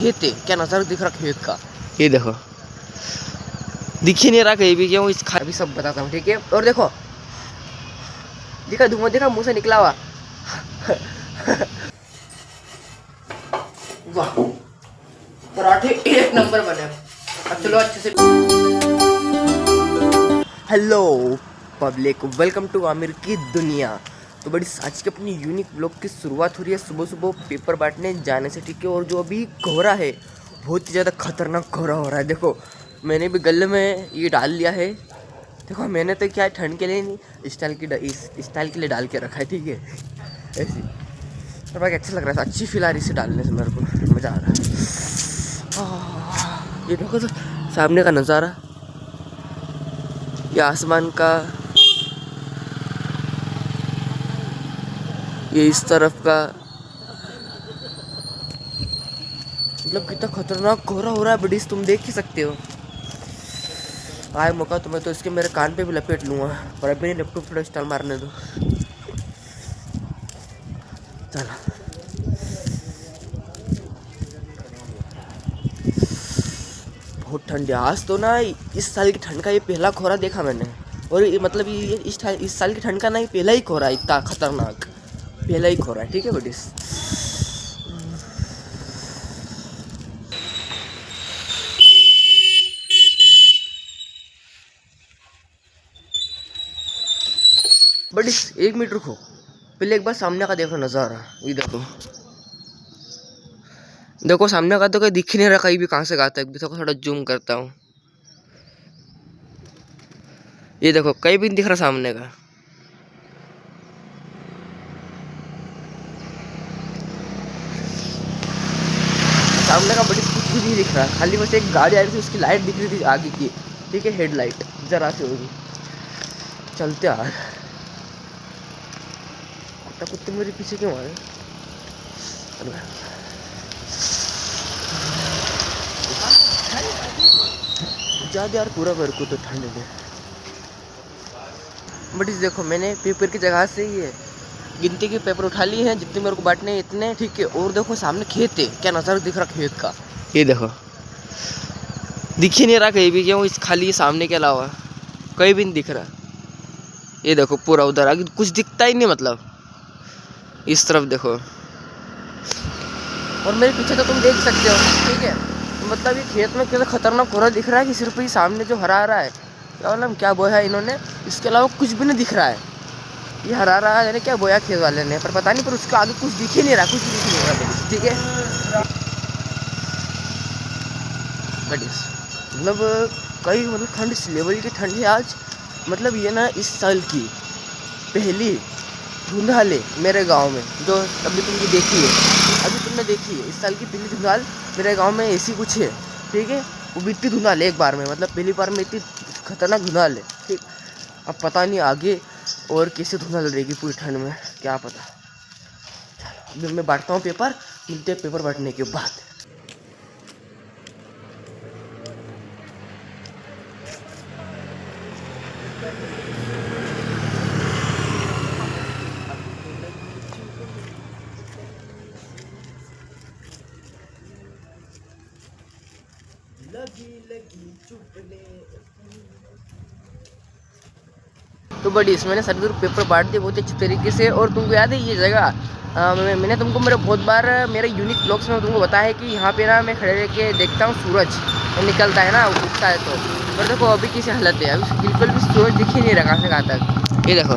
खेत है, क्या नज़ारा दिख रहा खेत का। ये देखो, दिख ही नहीं रहा कहीं भी, क्यों इस अभी सब बताता हूँ, ठीक है। और देखो, दिखा धुआं, देखा मुंह से निकला हुआ। वाह, पराठे एक नंबर बने। अब चलो अच्छे से। Hello public, welcome to Aamir की दुनिया। तो बड़ी आज की अपनी यूनिक ब्लॉग की शुरुआत हो रही है सुबह सुबह पेपर बांटने जाने से, ठीक है। और जो अभी कोहरा है, बहुत ही ज़्यादा खतरनाक कोहरा हो रहा है। देखो, मैंने भी गले में ये डाल लिया है। देखो, मैंने तो क्या ठंड के लिए नहीं, स्टाइल के लिए डाल के रखा है, ठीक है। ऐसी और बाकी अच्छा लग रहा है, अच्छी फील आ रही है इसे डालने से, मेरे को मज़ा आ रहा है। ये देखो तो सामने का नज़ारा, ये आसमान का, ये इस तरफ का, मतलब कितना खतरनाक कोहरा हो रहा है बडीज, तुम देख ही सकते हो। आए मौका तुम्हें तो इसके मेरे कान पे भी लपेट लूँगा, पर अभी नहीं, लैपटॉप थोड़ा स्टाइल मारने दो। चलो, बहुत ठंड है आज तो ना। इस साल की ठंड का ये पहला कोहरा देखा मैंने। और ये मतलब ये इस साल की ठंड का ना ये पहला ही कोहरा, इतना खतरनाक पहला ही कोहरा है, ठीक है बडीज। बडीज एक मिनट रुको, पहले एक बार सामने का देखो नज़ारा। ये देखो, देखो सामने का तो कोई दिख ही नहीं रहा कहीं भी, कहाँ से गाता है। देखो थोड़ा जूम करता हूँ, ये देखो कहीं भी नहीं दिख रहा सामने का। सामने का बड़ी कुछ भी नहीं दिख रहा, खाली बस एक गाड़ी आ रही थी, उसकी लाइट दिख रही थी आगे की, ठीक है, हेडलाइट जरा से होगी। चलते यार, कुत्ता कुत्ते मेरे पीछे क्यों आ रहे। ज़्यादा यार पूरा मेरे को तो ठंड है। बट इस देखो, मैंने पेपर की जगह से ये गिनती के पेपर उठा लिए हैं, जितने मेरे को बांटने इतने, ठीक है। और देखो सामने खेत है, क्या नज़ारा दिख रहा खेत का। ये देखो, दिख ही नहीं रहा कहीं भी, क्यों इस खाली सामने के अलावा कहीं भी नहीं दिख रहा। ये देखो पूरा उधर आगे कुछ दिखता ही नहीं, मतलब इस तरफ देखो, और मेरे पीछे तो तुम देख सकते हो, ठीक है। तो मतलब ये खेत में कितना खतरनाक कोहरा दिख रहा है कि सिर्फ ये सामने जो हरा रहा है, क्या मतलब क्या बोया है इन्होंने, इसके अलावा कुछ भी नहीं दिख रहा है। ये हरा रहा है क्या बोया खेत वाले ने, पर पता नहीं, पर उसके आगे कुछ दिख ही नहीं रहा, कुछ भी दिख नहीं रहा, ठीक है। मतलब कई मतलब ठंड, इस लेवल की ठंड है आज। मतलब ये ना इस साल की पहली धुंधाल है मेरे गांव में, जो अभी तुमने देखी है, इस साल की पहली धुंधाल मेरे गांव में ऐसी कुछ है, ठीक है। वो भी इतनी धुंधाल है एक बार में, मतलब पहली बार में इतनी खतरनाक धुंधाल है, ठीक। अब पता नहीं आगे और कैसे धुंधाल रहेगी पूरी ठंड में, क्या पता। चलो अभी मैं बांटता हूँ पेपर, मिलते हैं पेपर बांटने के बाद। तो बड़ी मैंने सारे पेपर बांट दिए बहुत अच्छी तरीके से। और तुमको याद है ये जगह, मैंने तुमको मेरे बहुत बार मेरे यूनिक ब्लॉग्स में तुमको बताया है कि यहाँ पे ना मैं खड़े रह के देखता हूँ, सूरज निकलता है ना, उगता है तो। पर देखो अभी कैसी हालत है, अभी बिल्कुल भी सूरज दिख ही नहीं रहा कहाँ से कहाँ तक। ये देखो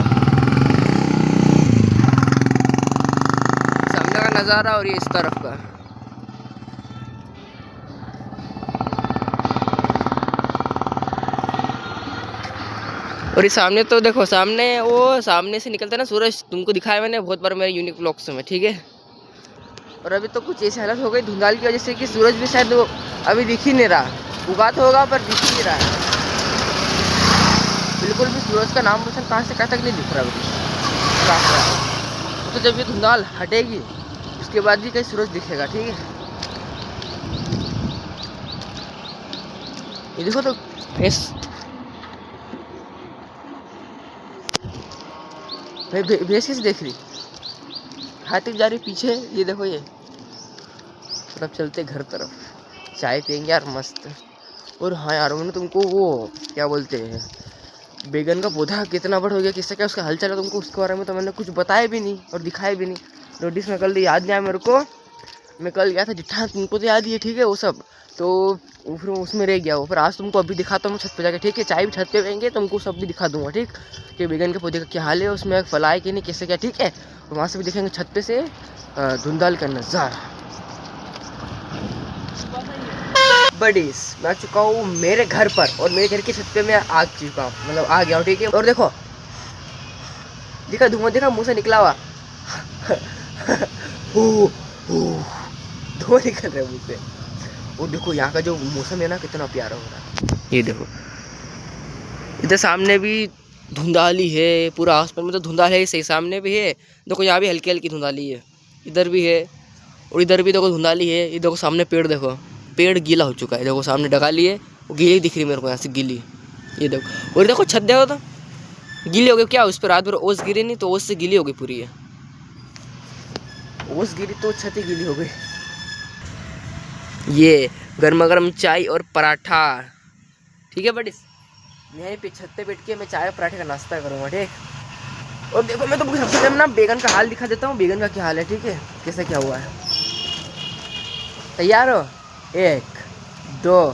सामने का नज़ारा, और ये इस तरफ का। और ये सामने तो देखो, सामने वो सामने से निकलता है ना सूरज, तुमको दिखाया मैंने बहुत बार मेरे यूनिक ब्लॉग्स में, ठीक है। और अभी तो कुछ ऐसी हालत हो गई धुंधाल की वजह से कि सूरज भी शायद अभी दिख ही नहीं रहा, उगा तो होगा पर दिख ही नहीं रहा है बिल्कुल भी। सूरज का नाम रोशन कहाँ से कहाँ तक नहीं दिख रहा। तो जब ये धुंधाल हटेगी उसके बाद भी कहीं सूरज दिखेगा, ठीक है। ये देखो तो भैंस कैसे देख रही, हाथी जा रही पीछे, ये देखो ये मतलब चलते घर तरफ, चाय पियेंगे यार मस्त। और हाँ यार, मैंने तुमको वो क्या बोलते हैं, बैगन का पौधा कितना बड़ा हो गया, किससे क्या उसका हल चला तुमको, उसके बारे में तो मैंने कुछ बताया भी नहीं और दिखाया भी नहीं। नोटिस में कल याद नहीं आया मेरे को, मैं कल गया था जिठा, तुमको तो याद ही है ठीक है वो सब, तो फिर उसमें रह गया वो। फिर आज तुमको अभी दिखाता हूँ छत पे जाके, ठीक है, चाय भी छत पे रहेंगे, तुमको सब भी दिखा दूंगा ठीक, कि बैगन के पौधे का क्या हाल है, उसमें फला है कि नहीं, कैसे क्या, ठीक है। और वहाँ से भी देखेंगे छत पे से धुंधाल का नज़ारा। बडीज मैं आ चुका हूँ मेरे घर पर, और मेरे घर की छत पे मैं आ चुका हूँ, मतलब आ गया हूँ ठीक है। और देखो दिखा धुआं, देखा मुँह से निकला हुआ धुआं निकल रहा है मुँह से। और देखो यहाँ का जो मौसम है ना कितना प्यारा हो रहा है, ये देखो इधर सामने भी धुंधाली है, पूरा आसमान में तो धुंधाल है, सही सामने भी है, देखो यहाँ भी हल्की हल्की धुंधाली है, इधर भी है और इधर भी देखो धुंधाली है। ये देखो सामने पेड़, देखो पेड़ गीला हो चुका है, देखो सामने डगाली है वो गीली दिख रही है मेरे को यहाँ से, गीली। ये देखो, और देखो छत देखो तो गीली हो गई, क्या उस पर रात भर ओस गिरी नहीं तो ओस से गीली हो गई पूरी है, ओस गिरी तो छत ही गीली हो गई। ये गर्मा गर्म चाय और पराठा, ठीक है बड़ी, यहीं पे छत पे बैठ के मैं चाय और पराठे का नाश्ता करूँगा ठीक। और देखो मैं तुमको सबसे पहले ना बैगन का हाल दिखा देता हूँ, बैगन का क्या हाल है ठीक है, कैसा क्या हुआ है। तैयार हो, 1 2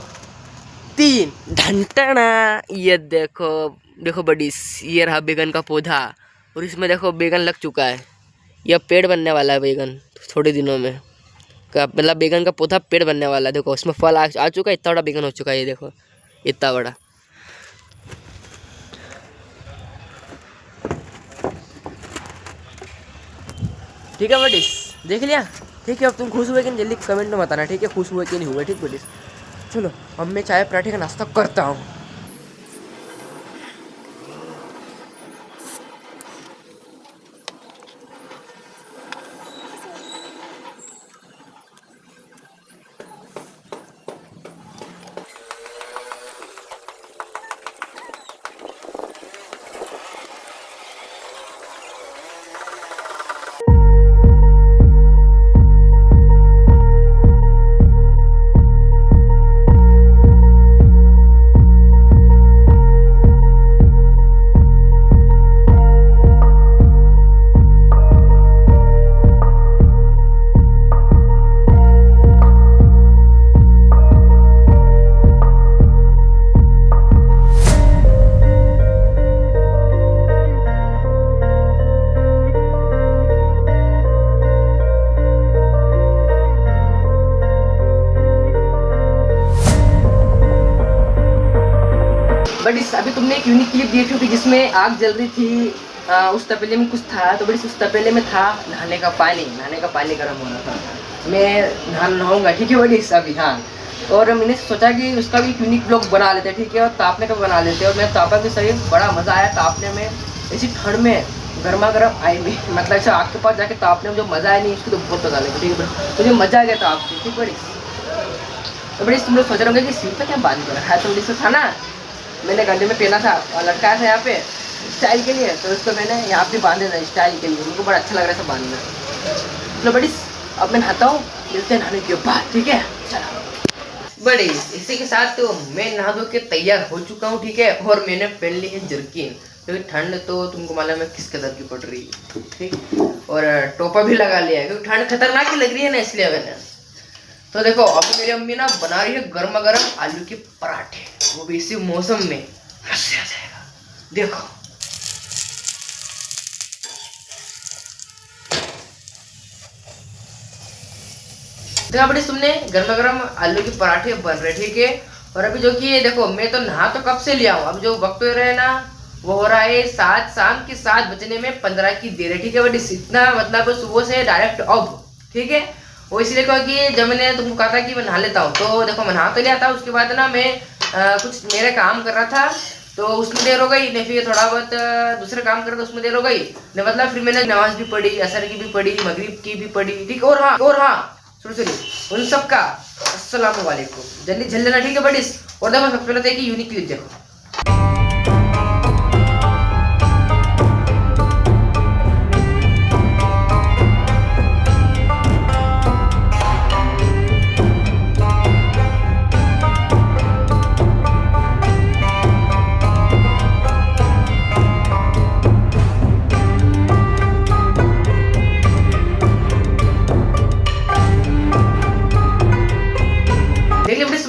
3 ढंटना। ये देखो देखो बड़ी, ये रहा बैगन का पौधा, और इसमें देखो बैगन लग चुका है, यह पेड़ बनने वाला है बैगन थोड़े दिनों में का, मतलब बैगन का पौधा पेड़ बनने वाला है। देखो उसमें फल आ चुका है, इतना बड़ा बैगन हो चुका है, ये देखो इतना बड़ा। ठीक है बडिस, देख लिया ठीक है। अब तुम खुश हुए कि नहीं जल्दी कमेंट में बताना ठीक है, खुश हुए कि नहीं हुए ठीक बडिस। चलो अब मैं चाय पराठे का नाश्ता करता हूँ। बट इस अभी तुमने एक यूनिक क्लिप देखी होगी जिसमें आग जल रही थी, उस तपेले में कुछ था, तो बड़ी उस तपेले में था नहाने का पानी गर्म हो रहा था। मैं नहाऊंगा ठीक है बड़ी अभी, हाँ। और मैंने सोचा कि उसका भी यूनिक ब्लॉग बना लेते ठीक है, और तापने का बना लेते हैं। और मैं तापा भी सही, बड़ा मज़ा आया तापने में, इसी ठंड में गर्मा गर्म आई में, मतलब ऐसा आग के पास जाके तापने में जो मज़ा आया नहीं उसकी तो बहुत मज़ा आएगा ठीक है। मुझे मज़ा आ गया ताप के ठीक बड़ी। तो बड़ी तुम लोग सोच रहे होंगे कि सिर पर क्या बांध कर रखा है, तो बड़ी से था ना, मैंने गले में पहना था और लटकाया था यहाँ पे स्टाइल के लिए, तो उसको मैंने यहाँ पे बांधे था स्टाइल के लिए, मुझको बड़ा अच्छा लग रहा था बांधना। चलो बड़ी अब मैं नहाता हूँ, मिलते हैं नहाने के बाद ठीक है। चलो बड़ी इसी के साथ तो मैं नहा धो के तैयार हो चुका हूँ ठीक है, और मैंने पहन ली है जर्किन क्योंकि ठंड तो तुमको मालूम है किस कदर की पड़ रही है ठीक, और टोपा भी लगा लिया है क्योंकि ठंड खतरनाक ही लग रही है ना, इसलिए मैंने। तो देखो अभी मेरी अम्मी ना बना रही है गर्मा गर्म आलू के पराठे, वो भी इसी मौसम में मजा आ जाएगा। देखो देखा बड़ी तुमने गर्मा गर्म आलू के पराठे बन रहे ठीक है। और अभी जो कि देखो मैं तो नहा तो कब से लिया हूँ, अब जो वक्त हो रहा है ना वो हो रहा है शाम के 7 बजने में 15 की देर है ठीक है बड़ी, इतना मतलब सुबह से डायरेक्ट अब ठीक है। वो इसलिए क्योंकि जब मैंने तुमको कहा था कि मैं नहा लेता हूँ, तो देखो मैं नहा तो लिया था, उसके बाद ना मैं कुछ मेरे काम कर रहा था तो उसमें देर हो गई, नहीं फिर थोड़ा बहुत दूसरे काम कर रहा था उसमें देर हो गई, नहीं मतलब फिर मैंने नमाज भी पढ़ी, असर की भी पढ़ी, मगरिब की भी पढ़ी ठीक। और हाँ सुनो उन सब का अस्सलाम वालेकुम, जल्दी झल लेना ठीक है बड़ी। और देखो सबसे पहले देखिए यूनिक क्लिप देखो।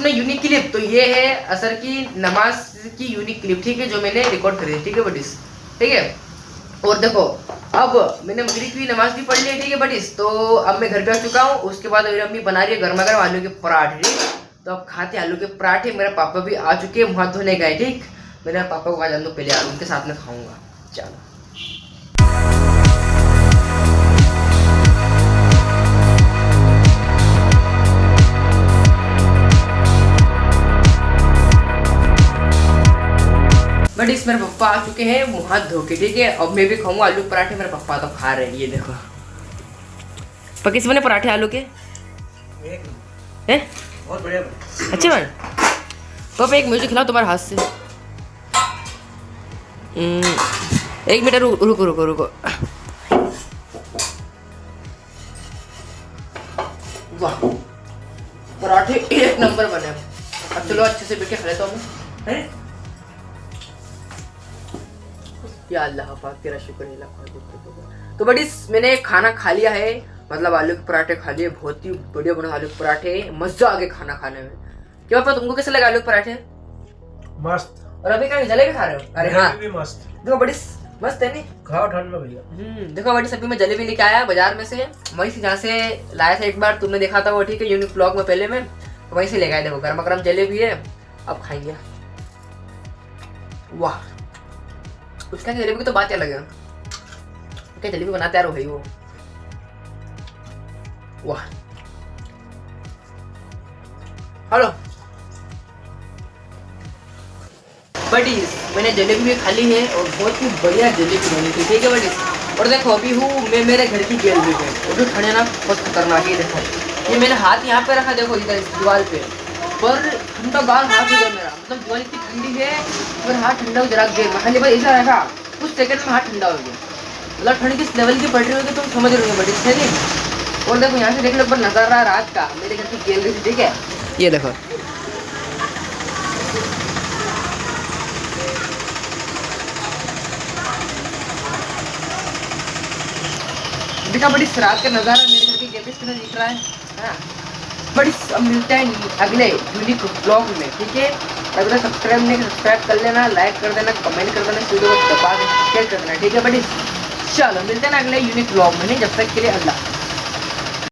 सुने यूनिक क्लिप, तो ये है असर की नमाज की यूनिक क्लिप, ठीक है, जो मैंने रिकॉर्ड करी है, ठीक है बडीज, ठीक है। और देखो अब मैंने मगरिब की नमाज भी पढ़ ली है, ठीक है बडीज। तो अब मैं घर पे आ चुका हूँ। उसके बाद मेरी अम्मी बना रही है गर्मा गर्म आलू के पराठे, ठीक। तो अब खाते आलू के पराठे। मेरे पापा भी आ चुके हैं, मुँह हाथ धोने गए, ठीक। मेरे पापा को आ जान दो पहले, उनके साथ में खाऊंगा। चलो बट इस मेरे पापा आ चुके हैं मुँह हाथ धो के, ठीक है। अब मैं भी खाऊंगा आलू पराठे। मेरे पापा तो खा रहे हैं, ये देखो। किस बने पराठे आलू के? हैं? बहुत बढ़िया बने। अच्छे बने? पापा एक मुझे खिलाओ तुम्हारे हाथ से। एक मिनट रुको रुको रुको रुको। वाह, पराठे एक नंबर बने। अब चलो अच्छे से बैठ के खा लेता हूँ मैं। या अल्लाह पाक तेरा शुक्र है। तो बड़ी मैंने खाना खा लिया है, मतलब आलू के पराठे खा लिए। बहुत ही बढ़िया बना आलू के पराठे, मजा आ गया खाना खाने में। क्या पापा तुमको कैसे लगा आलू के पराठे? मस्त। और अभी क्या जलेबी खा रहे हो? अरे हाँ भी मस्त। देखो बड़ी मस्त है नहीं? खाओ ठंड में भैया। देखो बड़ी सभी मैं जलेबी लेके आया बाजार में से, वहीं से जहाँ से लाया था एक बार तुमने देखा था वो, ठीक है, यूनिक ब्लॉग में पहले में, तो वहीं से ले गए। देखो गर्मा गर्म जलेबी है, अब खाएंगे। वाह, उसका जलेबी की तो बात अलग है। क्या जलेबी बनाते यार भाई वो। वाह, हेलो बडीज, मैंने जलेबी भी खा ली है और बहुत ही बढ़िया जलेबी बनी थी, ठीक है बडीज। और देखो अभी हूँ मैं मेरे घर की गैलरी पे, वो भी ठंडे ना बहुत खतरनाक है। देखो ये मैंने हाथ यहाँ पे रखा, देखो इधर दीवार पे, पर ठंडा गाल हाथ हो गया मेरा। मतलब दीवार इतनी ठंडी है, पर हाथ ठंडा हो जरा देर में, खाली बस ऐसा रखा, कुछ सेकंड में हाथ ठंडा हो गया। मतलब ठंड किस लेवल की पड़ रही होगी तुम समझ रहे हो बडीज, है नहीं? और देखो यहाँ से देख लो पर नजारा रात का मेरे घर की गैलरी से, ठीक है। ये देखो देखा बड़ी रात का नज़ारा मेरे घर की गैलरी से दिख रहा है। हाँ बड़ी, अब मिलते हैं अगले यूनिक ब्लॉग में, ठीक है। अगर सब्सक्राइब नहीं सब्सक्राइब कर लेना, लाइक कर देना, कमेंट कर देना, वीडियो को दबा देना, शेयर कर देना, ठीक है बड़ी। चलो मिलते हैं ना अगले यूनिक ब्लॉग में, नहीं जब तक के लिए अल्लाह।